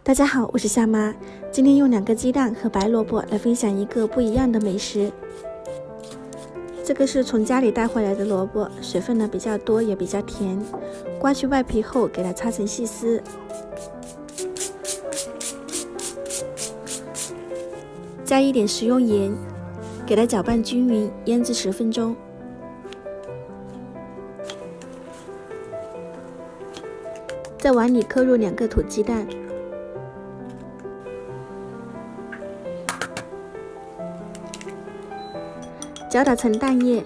大家好，我是夏妈。今天用2个鸡蛋和白萝卜来分享一个不一样的美食。这个是从家里带回来的萝卜，水分呢比较多，也比较甜。刮去外皮后，给它擦成细丝，加一点食用盐，给它搅拌均匀，腌制10分钟。在碗里扣入2个土鸡蛋，搅打成蛋液。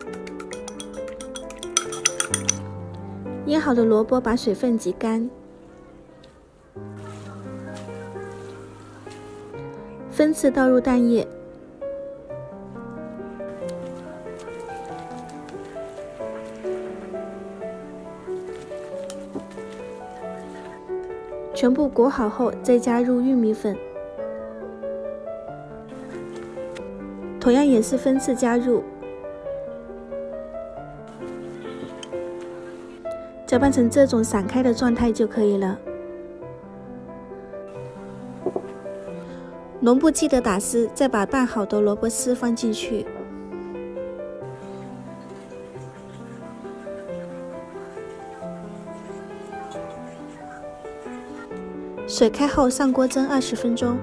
腌好的萝卜把水分挤干，分次倒入蛋液，全部裹好后，再加入玉米粉，同样也是分次加入，搅拌成这种散开的状态就可以了。笼布记得打湿，再把拌好的萝卜丝放进去，水开后上锅蒸20分钟。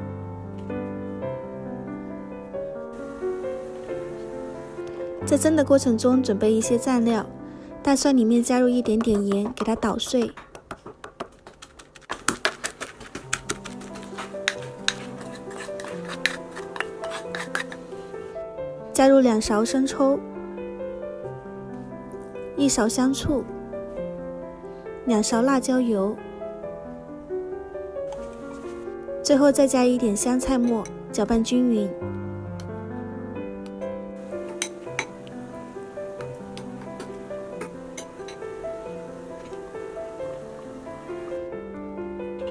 在蒸的过程中，准备一些蘸料，大蒜里面加入一点点盐，给它捣碎，加入2勺生抽，1勺香醋，2勺辣椒油，最后再加一点香菜末，搅拌均匀。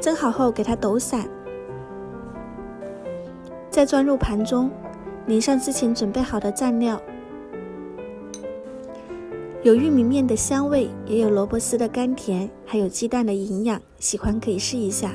蒸好后给它抖散，再装入盘中，淋上之前准备好的蘸料，有玉米面的香味，也有萝卜丝的甘甜，还有鸡蛋的营养，喜欢可以试一下。